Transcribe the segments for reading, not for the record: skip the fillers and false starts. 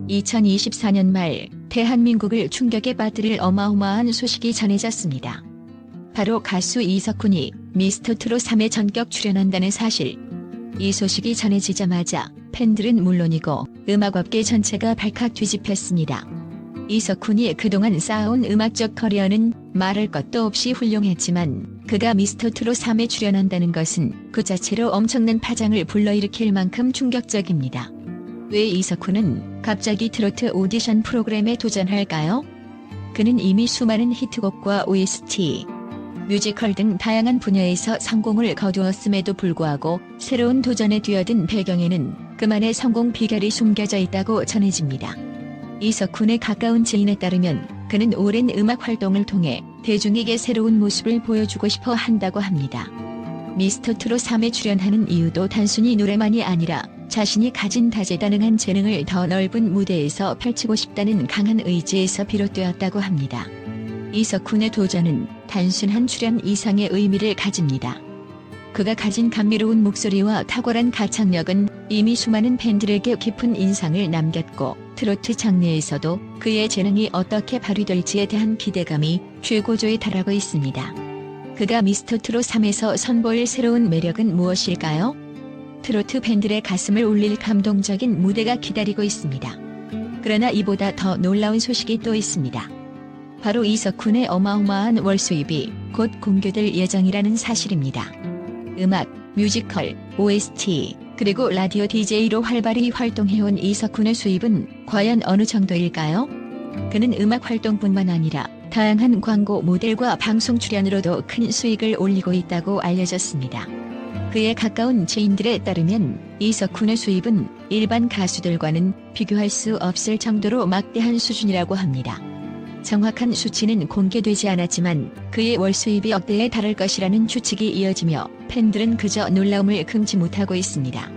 2024년 말 대한민국을 충격에 빠뜨릴 어마어마한 소식이 전해졌습니다. 바로 가수 이석훈이 미스터트롯 3에 전격 출연한다는 사실. 이 소식이 전해지자마자 팬들은 물론이고 음악업계 전체가 발칵 뒤집혔습니다. 이석훈이 그동안 쌓아온 음악적 커리어는 말할 것도 없이 훌륭했지만 그가 미스터트롯 3에 출연한다는 것은 그 자체로 엄청난 파장을 불러일으킬 만큼 충격적입니다. 왜 이석훈은 갑자기 트로트 오디션 프로그램에 도전할까요? 그는 이미 수많은 히트곡과 OST, 뮤지컬 등 다양한 분야에서 성공을 거두었음에도 불구하고 새로운 도전에 뛰어든 배경에는 그만의 성공 비결이 숨겨져 있다고 전해집니다. 이석훈의 가까운 지인에 따르면 그는 오랜 음악 활동을 통해 대중에게 새로운 모습을 보여주고 싶어 한다고 합니다. 미스터트롯 3에 출연하는 이유도 단순히 노래만이 아니라 자신이 가진 다재다능한 재능을 더 넓은 무대에서 펼치고 싶다는 강한 의지에서 비롯되었다고 합니다. 이석훈의 도전은 단순한 출연 이상의 의미를 가집니다. 그가 가진 감미로운 목소리와 탁월한 가창력은 이미 수많은 팬들에게 깊은 인상을 남겼고 트로트 장르에서도 그의 재능이 어떻게 발휘될지에 대한 기대감이 최고조에 달하고 있습니다. 그가 미스터트롯 3에서 선보일 새로운 매력은 무엇일까요? 트로트 팬들의 가슴을 울릴 감동적인 무대가 기다리고 있습니다. 그러나 이보다 더 놀라운 소식이 또 있습니다. 바로 이석훈의 어마어마한 월 수입이 곧 공개될 예정이라는 사실입니다. 음악, 뮤지컬, OST, 그리고 라디오 DJ로 활발히 활동해온 이석훈의 수입은 과연 어느 정도일까요? 그는 음악 활동뿐만 아니라 다양한 광고 모델과 방송 출연으로도 큰 수익을 올리고 있다고 알려졌습니다. 그의 가까운 지인들에 따르면 이석훈의 수입은 일반 가수들과는 비교할 수 없을 정도로 막대한 수준이라고 합니다. 정확한 수치는 공개되지 않았지만 그의 월 수입이 억대에 달할 것이라는 추측이 이어지며 팬들은 그저 놀라움을 금치 못하고 있습니다.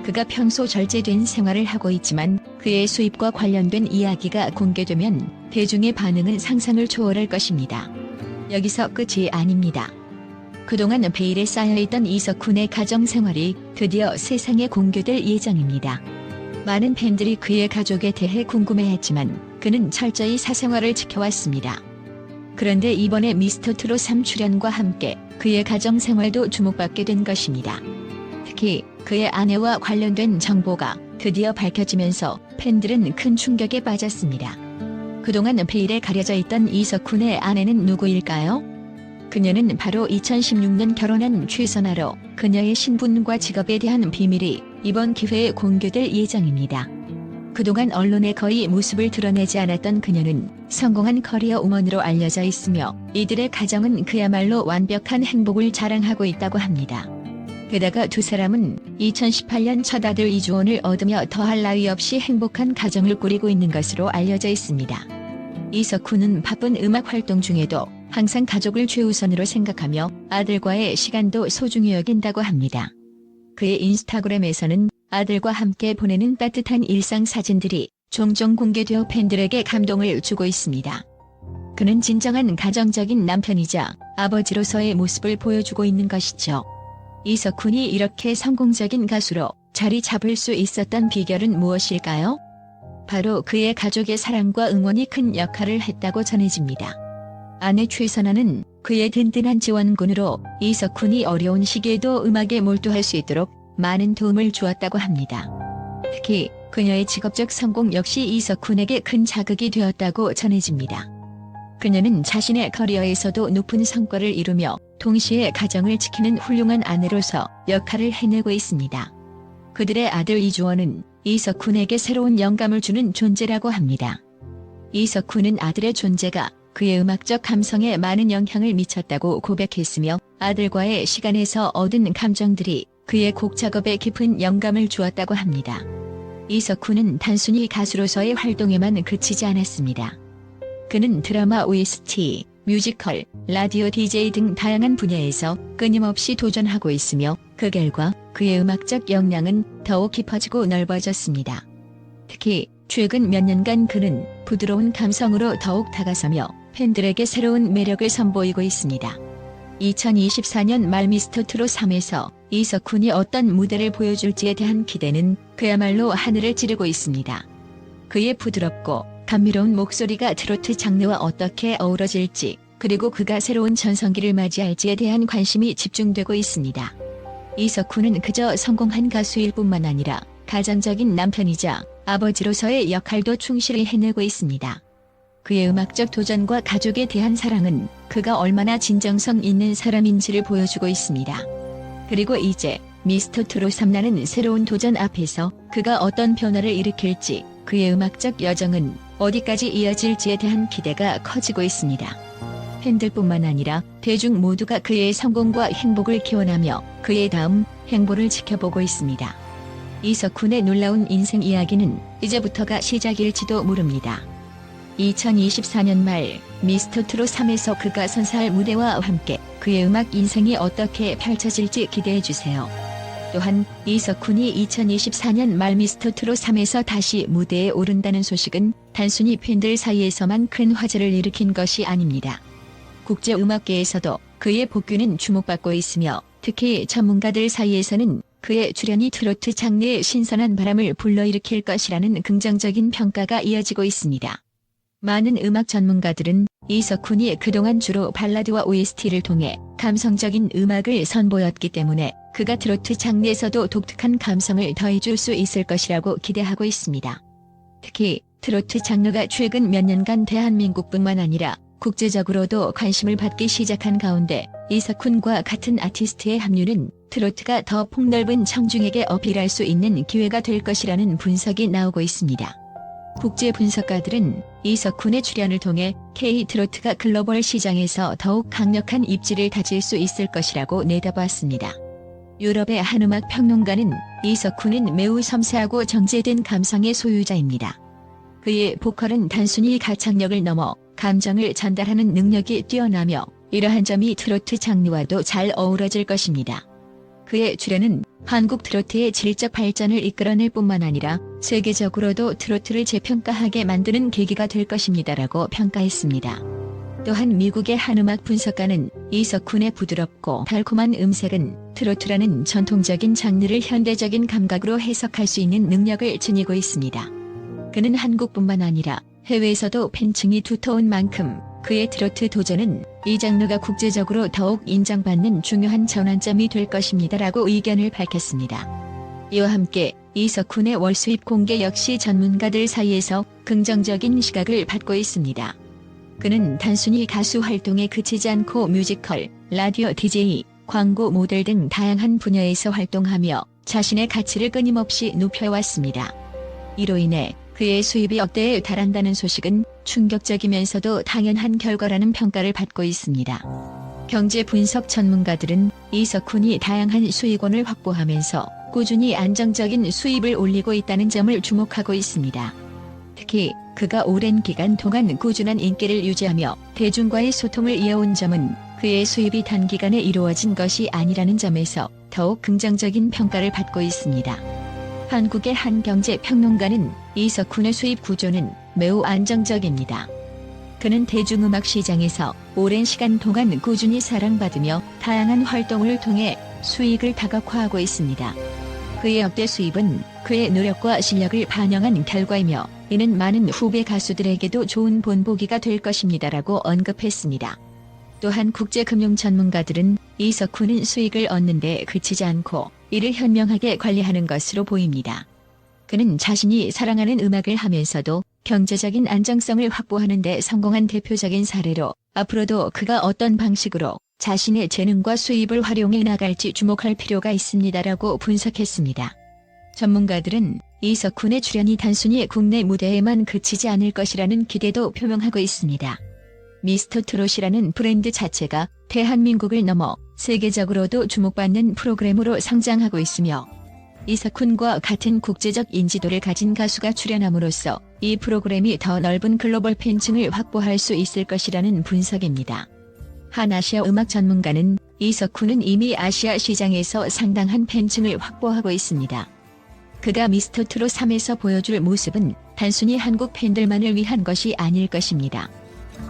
그가 평소 절제된 생활을 하고 있지만 그의 수입과 관련된 이야기가 공개되면 대중의 반응은 상상을 초월할 것입니다. 여기서 끝이 아닙니다. 그동안 베일에 쌓여있던 이석훈의 가정생활이 드디어 세상에 공개될 예정입니다. 많은 팬들이 그의 가족에 대해 궁금해했지만 그는 철저히 사생활을 지켜왔습니다. 그런데 이번에 미스터트롯 3 출연과 함께 그의 가정생활도 주목받게 된 것입니다. 특히 그의 아내와 관련된 정보가 드디어 밝혀지면서 팬들은 큰 충격에 빠졌습니다. 그동안 베일에 가려져 있던 이석훈의 아내는 누구일까요? 그녀는 바로 2016년 결혼한 최선아로 그녀의 신분과 직업에 대한 비밀이 이번 기회에 공개될 예정입니다. 그동안 언론에 거의 모습을 드러내지 않았던 그녀는 성공한 커리어 우먼으로 알려져 있으며 이들의 가정은 그야말로 완벽한 행복을 자랑하고 있다고 합니다. 게다가 두 사람은 2018년 첫 아들 이주원을 얻으며 더할 나위 없이 행복한 가정을 꾸리고 있는 것으로 알려져 있습니다. 이석훈은 바쁜 음악 활동 중에도 항상 가족을 최우선으로 생각하며 아들과의 시간도 소중히 여긴다고 합니다. 그의 인스타그램에서는 아들과 함께 보내는 따뜻한 일상 사진들이 종종 공개되어 팬들에게 감동을 주고 있습니다. 그는 진정한 가정적인 남편이자 아버지로서의 모습을 보여주고 있는 것이죠. 이석훈이 이렇게 성공적인 가수로 자리 잡을 수 있었던 비결은 무엇일까요? 바로 그의 가족의 사랑과 응원이 큰 역할을 했다고 전해집니다. 아내 최선아는 그의 든든한 지원군으로 이석훈이 어려운 시기에도 음악에 몰두할 수 있도록 많은 도움을 주었다고 합니다. 특히 그녀의 직업적 성공 역시 이석훈에게 큰 자극이 되었다고 전해집니다. 그녀는 자신의 커리어에서도 높은 성과를 이루며 동시에 가정을 지키는 훌륭한 아내로서 역할을 해내고 있습니다. 그들의 아들 이주원은 이석훈에게 새로운 영감을 주는 존재라고 합니다. 이석훈은 아들의 존재가 그의 음악적 감성에 많은 영향을 미쳤다고 고백했으며 아들과의 시간에서 얻은 감정들이 그의 곡 작업에 깊은 영감을 주었다고 합니다. 이석훈은 단순히 가수로서의 활동에만 그치지 않았습니다. 그는 드라마 OST, 뮤지컬, 라디오 DJ 등 다양한 분야에서 끊임없이 도전하고 있으며 그 결과 그의 음악적 역량은 더욱 깊어지고 넓어졌습니다. 특히 최근 몇 년간 그는 부드러운 감성으로 더욱 다가서며 팬들에게 새로운 매력을 선보이고 있습니다. 2024년 말 미스터트롯 3에서 이석훈이 어떤 무대를 보여줄지에 대한 기대는 그야말로 하늘을 찌르고 있습니다. 그의 부드럽고 감미로운 목소리가 트로트 장르와 어떻게 어우러질지, 그리고 그가 새로운 전성기를 맞이할지에 대한 관심이 집중되고 있습니다. 이석훈은 그저 성공한 가수일 뿐만 아니라 가장적인 남편이자 아버지로서의 역할도 충실히 해내고 있습니다. 그의 음악적 도전과 가족에 대한 사랑은 그가 얼마나 진정성 있는 사람인지를 보여주고 있습니다. 그리고 이제 미스터트롯 3라는 새로운 도전 앞에서 그가 어떤 변화를 일으킬지, 그의 음악적 여정은 어디까지 이어질지에 대한 기대가 커지고 있습니다. 팬들뿐만 아니라 대중 모두가 그의 성공과 행복을 기원하며 그의 다음 행보를 지켜보고 있습니다. 이석훈의 놀라운 인생 이야기는 이제부터가 시작일지도 모릅니다. 2024년 말 미스터트롯 3에서 그가 선사할 무대와 함께 그의 음악 인생이 어떻게 펼쳐질지 기대해주세요. 또한 이석훈이 2024년 말 미스터트롯 3에서 다시 무대에 오른다는 소식은 단순히 팬들 사이에서만 큰 화제를 일으킨 것이 아닙니다. 국제음악계에서도 그의 복귀는 주목받고 있으며, 특히 전문가들 사이에서는 그의 출연이 트로트 장르에 신선한 바람을 불러일으킬 것이라는 긍정적인 평가가 이어지고 있습니다. 많은 음악 전문가들은 이석훈이 그동안 주로 발라드와 OST를 통해 감성적인 음악을 선보였기 때문에 그가 트로트 장르에서도 독특한 감성을 더해줄 수 있을 것이라고 기대하고 있습니다. 특히 트로트 장르가 최근 몇 년간 대한민국뿐만 아니라 국제적으로도 관심을 받기 시작한 가운데 이석훈과 같은 아티스트의 합류는 트로트가 더 폭넓은 청중에게 어필할 수 있는 기회가 될 것이라는 분석이 나오고 있습니다. 국제 분석가들은 이석훈의 출연을 통해 K-트로트가 글로벌 시장에서 더욱 강력한 입지를 다질 수 있을 것이라고 내다봤습니다. 유럽의 한 음악 평론가는 이석훈은 매우 섬세하고 정제된 감성의 소유자입니다. 그의 보컬은 단순히 가창력을 넘어 감정을 전달하는 능력이 뛰어나며, 이러한 점이 트로트 장르와도 잘 어우러질 것입니다. 그의 출연은 한국 트로트의 질적 발전을 이끌어낼 뿐만 아니라 세계적으로도 트로트를 재평가하게 만드는 계기가 될 것입니다라고 평가했습니다. 또한 미국의 한 음악 분석가는 이석훈의 부드럽고 달콤한 음색은 트로트라는 전통적인 장르를 현대적인 감각으로 해석할 수 있는 능력을 지니고 있습니다. 그는 한국뿐만 아니라 해외에서도 팬층이 두터운 만큼 그의 트로트 도전은 이 장르가 국제적으로 더욱 인정받는 중요한 전환점이 될 것입니다라고 의견을 밝혔습니다. 이와 함께 이석훈의 월 수입 공개 역시 전문가들 사이에서 긍정적인 시각을 받고 있습니다. 그는 단순히 가수 활동에 그치지 않고 뮤지컬, 라디오 DJ, 광고 모델 등 다양한 분야에서 활동하며 자신의 가치를 끊임없이 높여왔습니다. 이로 인해 그의 수입이 억대에 달한다는 소식은 충격적이면서도 당연한 결과라는 평가를 받고 있습니다. 경제 분석 전문가들은 이석훈이 다양한 수익원을 확보하면서 꾸준히 안정적인 수입을 올리고 있다는 점을 주목하고 있습니다. 특히 그가 오랜 기간 동안 꾸준한 인기를 유지하며 대중과의 소통을 이어온 점은 그의 수입이 단기간에 이루어진 것이 아니라는 점에서 더욱 긍정적인 평가를 받고 있습니다. 한국의 한 경제 평론가는 이석훈의 수입 구조는 매우 안정적입니다. 그는 대중음악 시장에서 오랜 시간 동안 꾸준히 사랑받으며 다양한 활동을 통해 수익을 다각화하고 있습니다. 그의 역대 수입은 그의 노력과 실력을 반영한 결과이며, 이는 많은 후배 가수들에게도 좋은 본보기가 될 것입니다라고 언급했습니다. 또한 국제금융 전문가들은 이석훈은 수익을 얻는 데 그치지 않고 이를 현명하게 관리하는 것으로 보입니다. 그는 자신이 사랑하는 음악을 하면서도 경제적인 안정성을 확보하는 데 성공한 대표적인 사례로, 앞으로도 그가 어떤 방식으로 자신의 재능과 수입을 활용해 나갈지 주목할 필요가 있습니다라고 분석했습니다. 전문가들은 이석훈의 출연이 단순히 국내 무대에만 그치지 않을 것이라는 기대도 표명하고 있습니다. 미스터트롯이라는 브랜드 자체가 대한민국을 넘어 세계적으로도 주목받는 프로그램으로 성장하고 있으며, 이석훈과 같은 국제적 인지도를 가진 가수가 출연함으로써 이 프로그램이 더 넓은 글로벌 팬층을 확보할 수 있을 것이라는 분석입니다. 한 아시아 음악 전문가는 이석훈은 이미 아시아 시장에서 상당한 팬층을 확보하고 있습니다. 그가 미스터트롯 3에서 보여줄 모습은 단순히 한국 팬들만을 위한 것이 아닐 것입니다.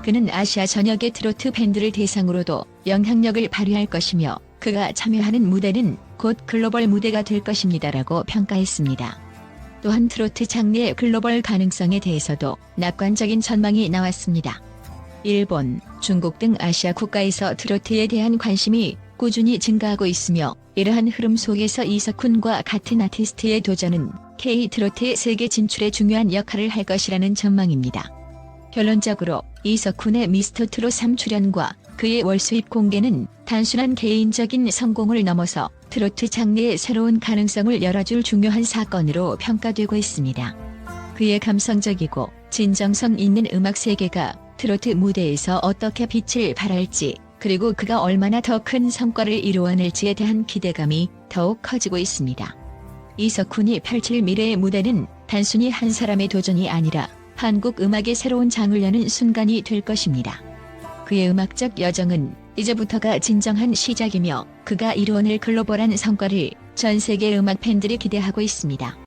그는 아시아 전역의 트로트 팬들을 대상으로도 영향력을 발휘할 것이며, 그가 참여하는 무대는 곧 글로벌 무대가 될 것입니다라고 평가했습니다. 또한 트로트 장르의 글로벌 가능성에 대해서도 낙관적인 전망이 나왔습니다. 일본, 중국 등 아시아 국가에서 트로트에 대한 관심이 꾸준히 증가하고 있으며 이러한 흐름 속에서 이석훈과 같은 아티스트의 도전은 K-트로트의 세계 진출에 중요한 역할을 할 것이라는 전망입니다. 결론적으로 이석훈의 미스터트롯 3 출연과 그의 월 수입 공개는 단순한 개인적인 성공을 넘어서 트로트 장르의 새로운 가능성을 열어줄 중요한 사건으로 평가되고 있습니다. 그의 감성적이고 진정성 있는 음악 세계가 트로트 무대에서 어떻게 빛을 발할지, 그리고 그가 얼마나 더 큰 성과를 이루어낼지에 대한 기대감이 더욱 커지고 있습니다. 이석훈이 펼칠 미래의 무대는 단순히 한 사람의 도전이 아니라 한국 음악의 새로운 장을 여는 순간이 될 것입니다. 그의 음악적 여정은 이제부터가 진정한 시작이며 그가 이루어낼 글로벌한 성과를 전 세계 음악 팬들이 기대하고 있습니다.